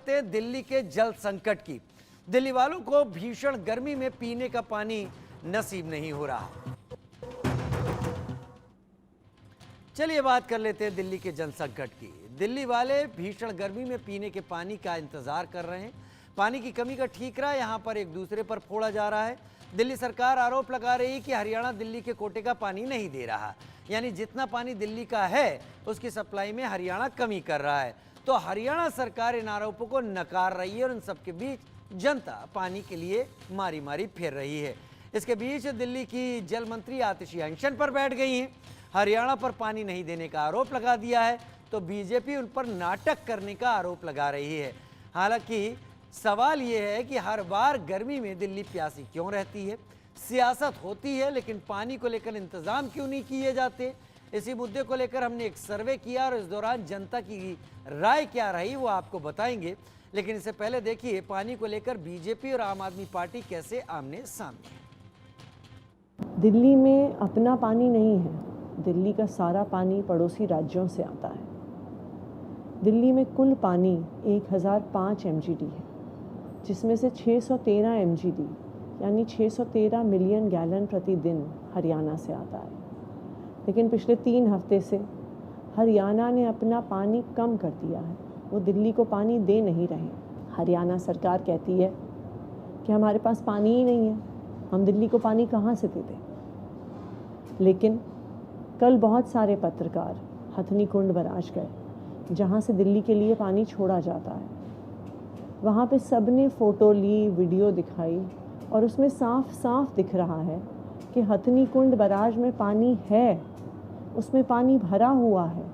लेते हैं दिल्ली के जल संकट की। दिल्ली वालों को भीषण गर्मी में पीने का पानी नसीब नहीं हो रहा। चलिए बात कर लेते हैं दिल्ली के जल संकट की। दिल्ली वाले भीषण गर्मी में पीने के पानी का इंतजार कर रहे हैं। पानी की कमी का ठीकरा यहां पर एक दूसरे पर फोड़ा जा रहा है। दिल्ली सरकार आरोप लगा रही है कि हरियाणा दिल्ली के कोटे का पानी नहीं दे रहा, यानी जितना पानी दिल्ली का है उसकी सप्लाई में हरियाणा कमी कर रहा है। तो हरियाणा सरकार इन आरोपों को नकार रही है और इन सबके बीच जनता पानी के लिए मारी मारी फिर रही है। इसके बीच दिल्ली की जल मंत्री आतिशी अनशन पर बैठ गई हैं। हरियाणा पर पानी नहीं देने का आरोप लगा दिया है तो बीजेपी उन पर नाटक करने का आरोप लगा रही है। हालांकि सवाल यह है कि हर बार गर्मी में दिल्ली प्यासी क्यों रहती है। सियासत होती है लेकिन पानी को लेकर इंतजाम क्यों नहीं किए जाते। इसी मुद्दे को लेकर हमने एक सर्वे किया और इस दौरान जनता की राय क्या रही वो आपको बताएंगे। लेकिन इससे पहले देखिए पानी को लेकर बीजेपी और आम आदमी पार्टी कैसे आमने सामने। दिल्ली में अपना पानी नहीं है, दिल्ली का सारा पानी पड़ोसी राज्यों से आता है। दिल्ली में कुल पानी 1005 MGD है, जिसमें से 613 MGD यानी 613 मिलियन गैलन प्रतिदिन हरियाणा से आता है। लेकिन पिछले 3 हफ्ते से हरियाणा ने अपना पानी कम कर दिया है, वो दिल्ली को पानी दे नहीं रहे। हरियाणा सरकार कहती है कि हमारे पास पानी ही नहीं है, हम दिल्ली को पानी कहाँ से दे दें। लेकिन कल बहुत सारे पत्रकार हथनी कुंड बराज गए जहाँ से दिल्ली के लिए पानी छोड़ा जाता है। वहाँ पे सबने फ़ोटो ली, वीडियो दिखाई और उसमें साफ साफ दिख रहा है कि हथनी कुंड बराज में पानी है, उसमें पानी भरा हुआ है,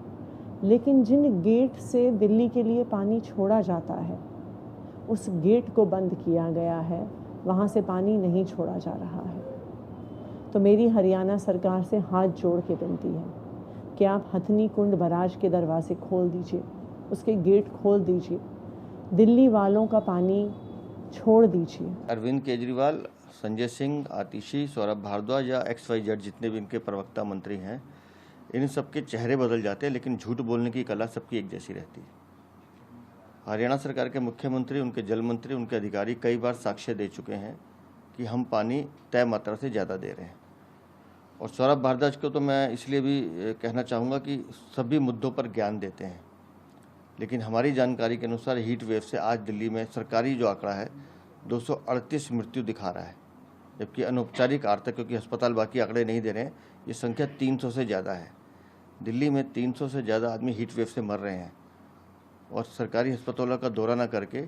लेकिन जिन गेट से दिल्ली के लिए पानी छोड़ा जाता है उस गेट को बंद किया गया है, वहाँ से पानी नहीं छोड़ा जा रहा है। तो मेरी हरियाणा सरकार से हाथ जोड़ के विनती है कि आप हथनी कुंड बराज के दरवाजे खोल दीजिए, उसके गेट खोल दीजिए, दिल्ली वालों का पानी छोड़ दीजिए। अरविंद केजरीवाल, संजय सिंह, आतिशी, सौरभ भारद्वाज या XYZ जितने भी इनके प्रवक्ता मंत्री हैं, इन सबके चेहरे बदल जाते हैं लेकिन झूठ बोलने की कला सबकी एक जैसी रहती है। हरियाणा सरकार के मुख्यमंत्री, उनके जल मंत्री, उनके अधिकारी कई बार साक्ष्य दे चुके हैं कि हम पानी तय मात्रा से ज़्यादा दे रहे हैं। और सौरभ भारद्वाज को तो मैं इसलिए भी कहना चाहूँगा कि सभी मुद्दों पर ज्ञान देते हैं, लेकिन हमारी जानकारी के अनुसार हीट वेव से आज दिल्ली में सरकारी जो आंकड़ा है 238 मृत्यु दिखा रहा है, जबकि अनौपचारिक आर्थिक, क्योंकि अस्पताल बाकी आंकड़े नहीं दे रहे हैं, ये संख्या 300 से ज़्यादा है। दिल्ली में 300 से ज़्यादा आदमी हीट वेव से मर रहे हैं और सरकारी अस्पतालों का दौरा न करके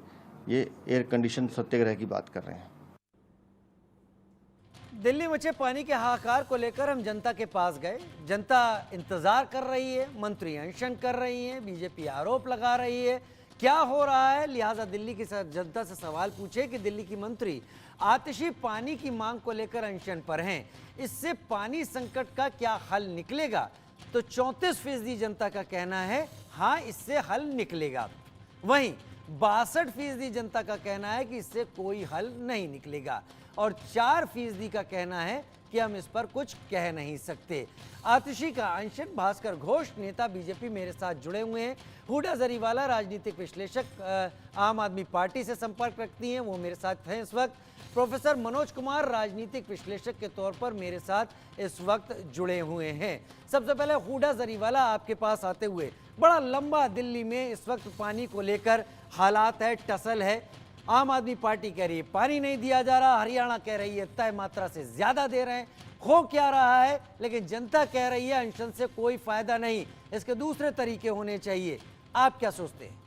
ये एयर कंडीशन सत्याग्रह की बात कर रहे हैं। दिल्ली मचे पानी के हाहाकार को लेकर हम जनता के पास गए। जनता इंतजार कर रही है, मंत्री अनशन कर रही हैं, बीजेपी आरोप लगा रही है, क्या हो रहा है। लिहाजा दिल्ली की जनता से सवाल पूछे कि दिल्ली की मंत्री आतिशी पानी की मांग को लेकर अनशन पर हैं, इससे पानी संकट का क्या हल निकलेगा। तो 34% जनता का कहना है हाँ इससे हल निकलेगा। वहीं 62% जनता का कहना है कि इससे कोई हल नहीं निकलेगा और 4% का कहना है कि हम इस पर कुछ कह नहीं सकते। आतिशी का अनशन, भास्कर घोष नेता बीजेपी मेरे साथ जुड़े हुए हैं, हुडा जरीवाला राजनीतिक विश्लेषक आम आदमी पार्टी से संपर्क रखती हैं, वो मेरे साथ हैं इस वक्त। प्रोफेसर मनोज कुमार राजनीतिक विश्लेषक के तौर पर मेरे साथ इस वक्त जुड़े हुए हैं। सबसे पहले हुडा जरीवाला आपके पास आते हुए, बड़ा लंबा दिल्ली में इस वक्त पानी को लेकर हालात है, टसल है। आम आदमी पार्टी कह रही है पानी नहीं दिया जा रहा, हरियाणा कह रही है तय मात्रा से ज्यादा दे रहे हैं। हो क्या रहा है, लेकिन जनता कह रही है अनशन से कोई फायदा नहीं, इसके दूसरे तरीके होने चाहिए। आप क्या सोचते हैं?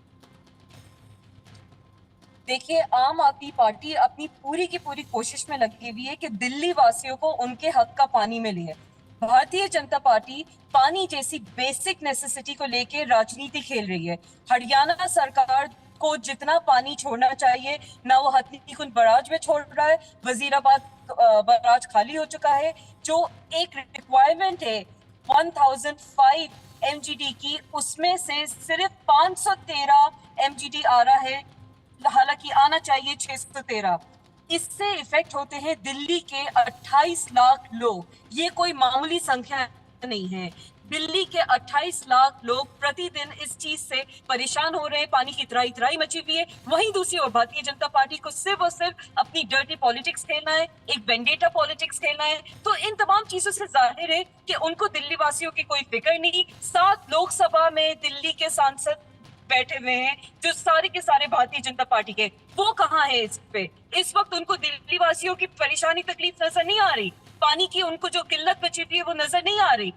देखिए, आम आदमी पार्टी अपनी पूरी की पूरी कोशिश में लगी हुई है कि दिल्ली वासियों को उनके हक का पानी मिले। भारतीय जनता पार्टी पानी जैसी बेसिक नेसेसिटी को लेके राजनीति खेल रही है। हरियाणा सरकार को जितना पानी छोड़ना चाहिए ना वो हथनी कुंड बराज में छोड़ रहा है, वजीराबाद बराज खाली हो चुका है। जो एक रिक्वायरमेंट है 1005 MGD की, उसमें से सिर्फ 513 MGD आ रहा है, हालांकि आना चाहिए 613। इससे इफेक्ट होते हैं दिल्ली के 28 लाख लोग। ये कोई मामूली संख्या नहीं है। दिल्ली के 28 लाख लोग प्रतिदिन इस चीज से परेशान हो रहे हैं, पानी की त्राही त्राही मची हुई है। वहीं दूसरी ओर भारतीय जनता पार्टी को सिर्फ और सिर्फ अपनी डर्टी पॉलिटिक्स खेलना है, एक वेंडेटा पॉलिटिक्स खेलना है। तो इन तमाम चीजों से जाहिर है कि उनको दिल्ली वासियों की कोई फिक्र नहीं। 7 लोकसभा में दिल्ली के सांसद बैठे हुए हैं जो सारे के सारे भारतीय जनता पार्टी के, वो कहाँ है इस पे? इस वक्त उनको दिल्ली वासियों की परेशानी तकलीफ नजर नहीं आ रही, पानी की उनको जो किल्लत बची हुई है वो नजर नहीं आ रही।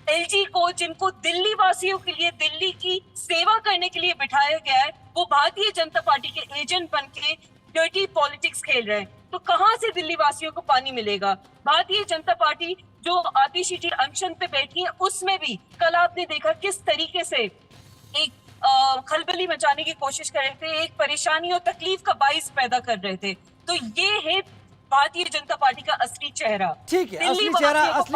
एलजी को, जिनको दिल्ली वासियों के लिए, दिल्ली की सेवा करने के लिए बिठाया गया है, वो भारतीय जनता पार्टी के एजेंट बन के डर्टी पॉलिटिक्स खेल रहे हैं। तो कहां से दिल्ली वासियों को पानी मिलेगा? भारतीय जनता पार्टी जो आतिशी अनशन पे बैठी है, उसमें भी कल आपने देखा किस तरीके से एक खलबली मचाने की कोशिश कर रहे थे, एक परेशानी और तकलीफ का बाइस पैदा कर रहे थे। तो ये है भारतीय जनता पार्टी का असली चेहरा। ठीक है, असली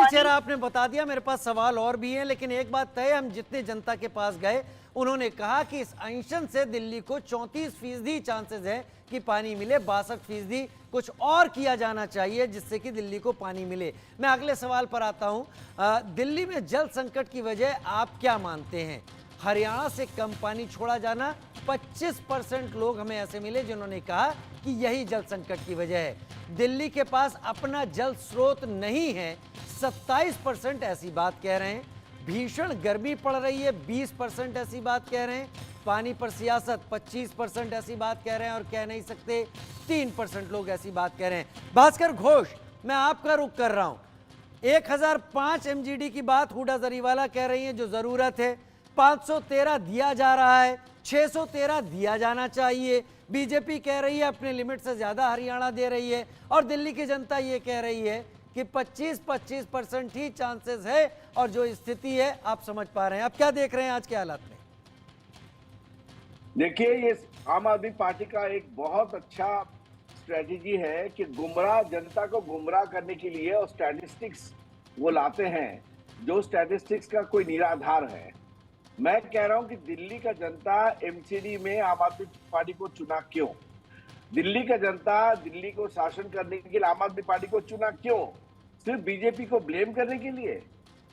चेहरा आपने बता दिया। मेरे पास सवाल और भी हैं, लेकिन एक बात तय, हम जितने जनता के पास गए उन्होंने कहा कि इस अनशन से दिल्ली को 34% चांसेस है कि पानी मिले, 62% कुछ और किया जाना चाहिए जिससे कि दिल्ली को पानी मिले। मैं अगले सवाल पर आता हूं। दिल्ली में जल संकट की वजह आप क्या मानते हैं? हरियाणा से कम पानी छोड़ा जाना, 25% लोग हमें ऐसे मिले जिन्होंने कहा कि यही जल संकट की वजह है। दिल्ली के पास अपना जल स्रोत नहीं है, 27% ऐसी बात कह रहे हैं। भीषण गर्मी पड़ रही है, 20% ऐसी बात कह रहे हैं। पानी पर सियासत, 25% ऐसी बात कह रहे हैं और कह नहीं सकते, 3% लोग ऐसी बात कह रहे हैं। भास्कर घोष, मैं आपका रुख कर रहा हूं। 1005 MGD की बात हुडा जरीवाला कह रही है जो जरूरत है, 513 दिया जा रहा है, 613 दिया जाना चाहिए। बीजेपी कह रही है अपने लिमिट से ज्यादा हरियाणा दे रही है, और दिल्ली की जनता ये कह रही है कि 25% ही चांसेस है, और जो स्थिति है आप समझ पा रहे हैं। आप क्या देख रहे हैं आज के हालात में? देखिए, ये आम आदमी पार्टी का एक बहुत अच्छा स्ट्रेटेजी है कि गुमराह जनता को गुमराह करने के लिए और स्टैटिस्टिक्स वो लाते हैं जो स्टैटिस्टिक्स का कोई निराधार है। मैं कह रहा हूं कि दिल्ली का जनता एमसीडी में आम आदमी पार्टी को चुना क्यों? दिल्ली का जनता दिल्ली को शासन करने के लिए आम आदमी पार्टी को चुना क्यों? सिर्फ बीजेपी को ब्लेम करने के लिए?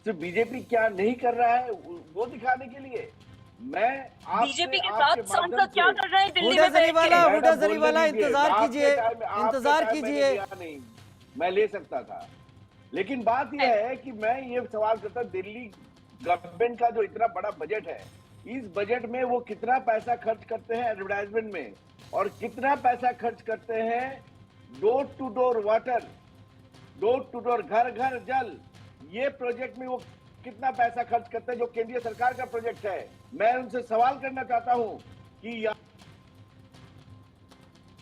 सिर्फ बीजेपी क्या नहीं कर रहा है वो दिखाने के लिए? मैं बीजेपी के साथ सांसद क्या कर रहे हैं दिल्ली में? हुडा जरीवाला इंतजार कीजिए, इंतजार कीजिए। नहीं, मैं ले सकता था, लेकिन बात यह है कि मैं ये सवाल करता, दिल्ली गवर्नमेंट का जो इतना बड़ा बजट है, इस बजट में वो कितना पैसा खर्च करते हैं एडवर्टाइजमेंट में, और कितना पैसा खर्च करते हैं door to door water, door to door घर घर जल, ये प्रोजेक्ट में वो कितना पैसा खर्च करते हैं जो केंद्रीय सरकार का प्रोजेक्ट है। मैं उनसे सवाल करना चाहता हूं कि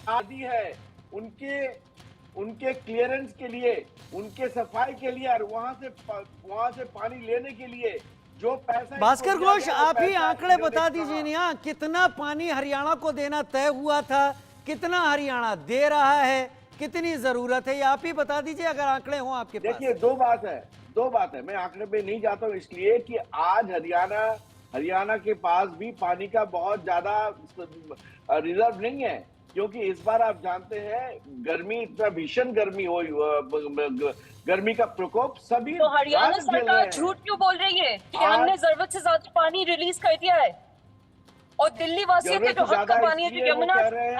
आदि है उनके क्लियरेंस के लिए, उनके सफाई के लिए, और वहां से पानी लेने के लिए जो पैसा। भास्कर घोष, आप ही आंकड़े बता दीजिए ना, कितना पानी हरियाणा को देना तय हुआ था, कितना हरियाणा दे रहा है, कितनी जरूरत है, ये आप ही बता दीजिए अगर आंकड़े हों आपके पास। देखिए, दो बात है, मैं आंकड़े पे नहीं जाता हूँ इसलिए कि आज हरियाणा के पास भी पानी का बहुत ज्यादा रिजर्व नहीं है, क्योंकि इस बार आप जानते हैं गर्मी, इतना भीषण गर्मी हो, गर्मी का प्रकोप सभी। तो हरियाणा सरकार झूठ क्यों बोल रही है कि हमने जरूरत से ज्यादा पानी रिलीज कर दिया है, और दिल्ली वासियों के जो हक का पानी है जो यमुना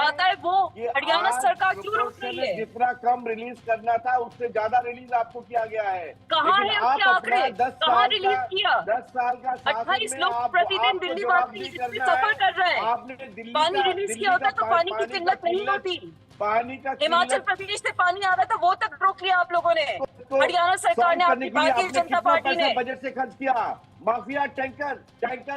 आता है वो हरियाणा सरकार क्यों रोक रही है? जितना कम रिलीज करना था उससे ज्यादा रिलीज आपको किया गया है। कहाँ है उसके आंकड़े? कहाँ रिलीज किया? 10 साल का 28 लोग प्रतिदिन दिल्ली वासी सफर कर रहे हैं। पानी रिलीज किया होता तो पानी की किल्लत नहीं होती। पानी का हिमाचल प्रदेश से पानी आ रहा था, वो तक रोक लिया आप लोगों ने। हरियाणा सरकार ने, आपकी भारतीय जनता पार्टी ने बजट से खर्च किया। माफिया टैंकर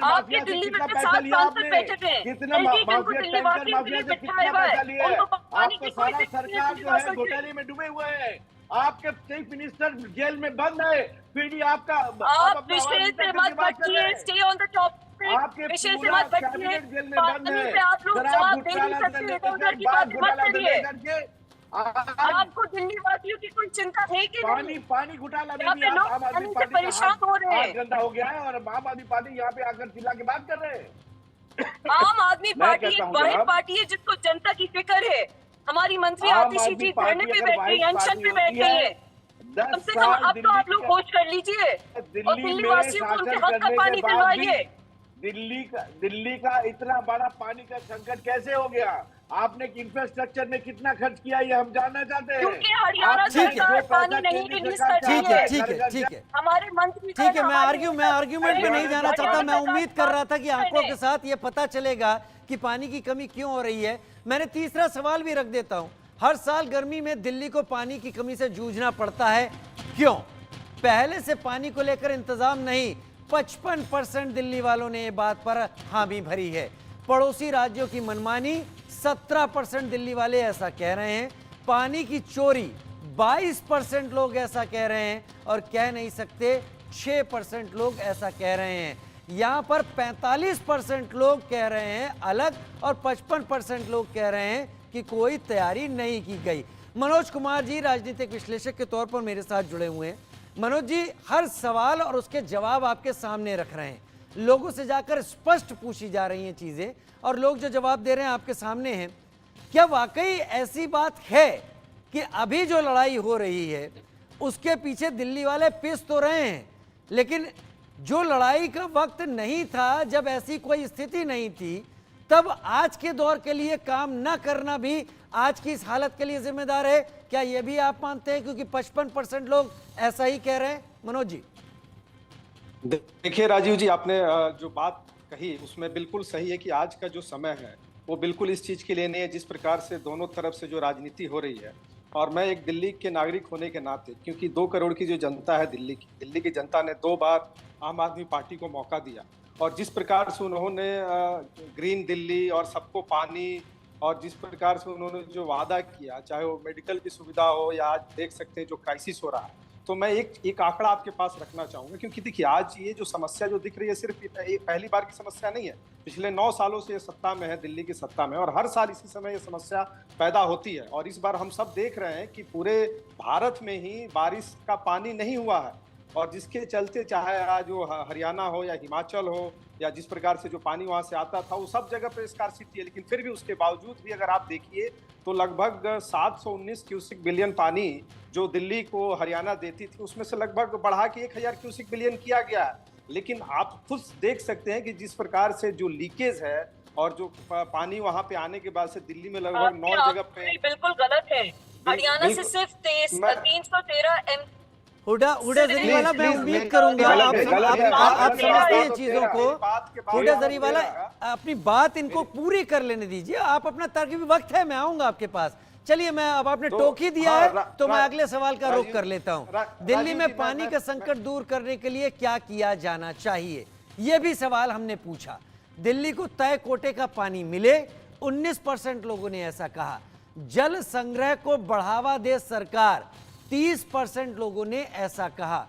आपके दिल्ली में 7 सांसद बैठे थे, कितना माफिया टैंकर माफिया से कितना पैसा लिया है? आपको सारा सरकार जो है घोटाले में डूबे हुए हैं। आपके चीफ मिनिस्टर जेल में बंद है, फिर भी आपका आप विषय से मत भटकिए, स्टे ऑन द टॉपिक। विषय से मत भटकिए, पानी पे आप लोग जवाब दे नहीं सकते, इधर की बात मत करिए। आपको दिल्ली वासियों की कोई चिंता है कि पानी घोटाला में भी आम आदमी पार्टी परेशान हो रहे हैं, गंदा हो गया है, और आम आदमी पार्टी यहाँ पे आकर चिल्ला के बात कर रहे हैं। आम आदमी पार्टी एक वाहिद पार्टी है जिसको जनता की फिक्र है। हमारी मंत्री आतिशी जी धरने पे बैठ गई, अनशन पे बैठ गई है। 10 कम से कम साल अब तो आप लोग दिल्ली खोज कर लीजिए और दिल्ली दिल्ली में वासियों को उनके शासन हक का करने पानी के बाद भी दिलवाइए। दिल्ली का इतना बड़ा पानी का संकट कैसे हो गया? आपने इंफ्रास्ट्रक्चर में कितना खर्च किया ये हम जानना चाहते हैं। क्योंकि हरियाणा आपने सरकार जो पानी पैसा नहीं केंद्र रिलीज सरकार करती चाहती है। है, ठीक है, घर-घर ठीक है, हमारे मंत्री ठीक है। मैं आर्ग्यूमेंट में नहीं जाना चाहता। मैं उम्मीद कर रहा था कि आंकड़ों के साथ ये पता चलेगा कि पानी की कमी क्यों हो रही है। मैंने तीसरा सवाल भी रख देता हूं, हर साल गर्मी में दिल्ली को पानी की कमी से जूझना पड़ता है, क्यों? पहले से पानी को लेकर इंतजाम नहीं। 55% दिल्ली वालों ने ये बात पर हामी भरी है। पड़ोसी राज्यों की मनमानी, 17% दिल्ली वाले ऐसा कह रहे हैं। पानी की चोरी, 22% लोग ऐसा कह रहे हैं। और कह नहीं सकते, 6% लोग ऐसा कह रहे हैं। यहां पर 45% लोग कह रहे हैं अलग और 55% लोग कह रहे हैं कि कोई तैयारी नहीं की गई। मनोज कुमार जी राजनीतिक विश्लेषक के तौर पर मेरे साथ जुड़े हुए हैं। मनोज जी, हर सवाल और उसके जवाब आपके सामने रख रहे हैं, लोगों से जाकर स्पष्ट पूछी जा रही हैं चीजें और लोग जो जवाब दे रहे हैं आपके सामने हैं। क्या वाकई ऐसी बात है कि अभी जो लड़ाई हो रही है उसके पीछे दिल्ली वाले पिस तो रहे हैं, लेकिन जो लड़ाई का वक्त नहीं था, जब ऐसी कोई स्थिति नहीं थी, तब आज के दौर के लिए काम न करना भी आज की इस हालत के लिए जिम्मेदार है? क्या यह भी आप मानते हैं? क्योंकि 55% लोग ऐसा ही कह रहे हैं। मनोज जी, देखिए राजीव जी, आपने जो बात कही उसमें बिल्कुल सही है कि आज का जो समय है वो बिल्कुल इस चीज के लिए नहीं है जिस प्रकार से दोनों तरफ से जो राजनीति हो रही है। और मैं एक दिल्ली के नागरिक होने के नाते, क्योंकि 2 करोड़ की जो जनता है दिल्ली की जनता ने 2 बार आम आदमी पार्टी को मौका दिया और जिस प्रकार से उन्होंने ग्रीन दिल्ली और सबको पानी और जिस प्रकार से उन्होंने जो वादा किया, चाहे वो मेडिकल की सुविधा हो या आज देख सकते हैं जो क्राइसिस हो रहा है, तो मैं एक आंकड़ा आपके पास रखना चाहूंगा। क्योंकि देखिए, आज ये जो समस्या जो दिख रही है सिर्फ पहली बार की समस्या नहीं है। पिछले 9 सालों से ये सत्ता में है, दिल्ली की सत्ता में, और हर साल इसी समय ये समस्या पैदा होती है। और इस बार हम सब देख रहे हैं कि पूरे भारत में ही बारिश का पानी नहीं हुआ है और जिसके चलते चाहे आज वो हरियाणा हो या हिमाचल हो या जिस प्रकार से जो पानी वहां से आता था वो सब जगह पर स्कार्सिटी है। लेकिन फिर भी उसके बावजूद भी अगर आप देखिए तो लगभग 719 क्यूसिक बिलियन पानी जो दिल्ली को हरियाणा देती थी उसमें से लगभग बढ़ा के 1000 क्यूसिक बिलियन किया गया है। लेकिन आप खुद देख सकते हैं कि जिस प्रकार से जो लीकेज है और जो पानी वहां पे आने के बाद से दिल्ली में लगभग 9 जगह पे बिल्कुल गलत है। हरियाणा से सिर्फ 313 हुडा जरीवाला, मैं उम्मीद करूंगा आप समझते हैं चीजों को। हुडा जरीवाला, अपनी बात इनको पूरी कर लेने दीजिए। आप अपना तर्क भी, वक्त है, मैं आऊंगा आपके पास। चलिए, मैं अब आपने टोक ही दिया है तो मैं अगले सवाल का रुख कर लेता हूं। दिल्ली में पानी का संकट दूर करने के लिए क्या किया जाना चाहिए, यह भी सवाल हमने पूछा। दिल्ली को तय कोटे का पानी मिले, 19% लोगों ने ऐसा कहा। जल संग्रह को बढ़ावा दे सरकार, 30% लोगों ने ऐसा कहा।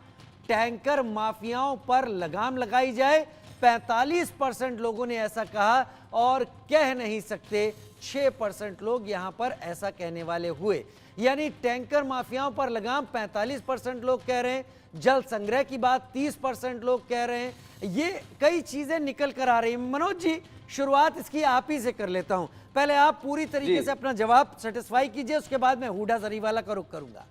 टैंकर माफियाओं पर लगाम लगाई जाए, 45% लोगों ने ऐसा कहा। और कह नहीं सकते, 6% लोग यहां पर ऐसा कहने वाले हुए। यानी टैंकर माफियाओं पर लगाम 45% लोग कह रहे हैं, जल संग्रह की बात 30% लोग कह रहे हैं। ये कई चीजें निकल कर आ रही हैं। मनोज जी, शुरुआत इसकी आप ही से कर लेता हूं। पहले आप पूरी तरीके से अपना जवाब सेटिस्फाई कीजिए, उसके बाद मैं हुडा जरीवाला का रुख करूंगा।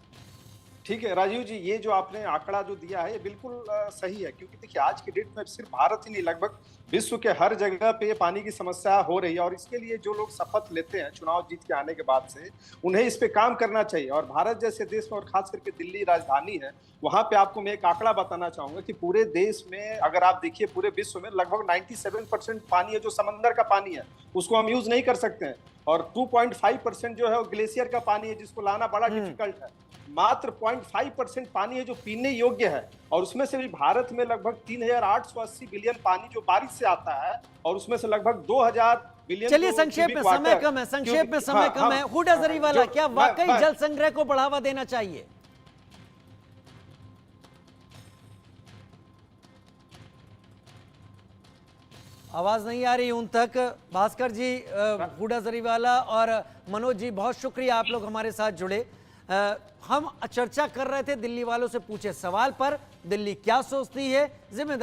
ठीक है राजीव जी, ये जो आपने आंकड़ा जो दिया है ये बिल्कुल सही है। क्योंकि देखिए, आज की डेट में सिर्फ भारत ही नहीं, लगभग विश्व के हर जगह पे पानी की समस्या हो रही है। और इसके लिए जो लोग शपथ लेते हैं चुनाव जीत के आने के बाद से, उन्हें इस पे काम करना चाहिए। और भारत जैसे देश में, और खास करके दिल्ली राजधानी है, वहां पे आपको मैं एक आंकड़ा बताना चाहूंगा कि पूरे देश में अगर आप देखिए, पूरे विश्व में लगभग 97% पानी है जो समंदर का पानी है, उसको हम यूज नहीं कर सकते हैं। और 2.5% जो है वो ग्लेशियर का पानी है जिसको लाना बड़ा डिफिकल्ट है। मात्र 0.5% पानी है जो पीने योग्य है। और उसमें से भी भारत में लगभग 3880 बिलियन पानी जो बारिश से आता है और उसमें से लगभग 2000 बिलियन। चलिए, संक्षेप में समय कम है, संक्षेप में समय कम है। हुडा जरीवाला, क्या वाकई जल संग्रह को बढ़ावा देना चाहिए? आवाज नहीं आ रही उन तक। भास्कर जी, हुडा जरीवाला और मनोज जी, बहुत शुक्रिया, आप लोग हमारे साथ जुड़े। हम चर्चा कर रहे थे दिल्ली वालों से पूछे सवाल पर, दिल्ली क्या सोचती है, जिम्मेदार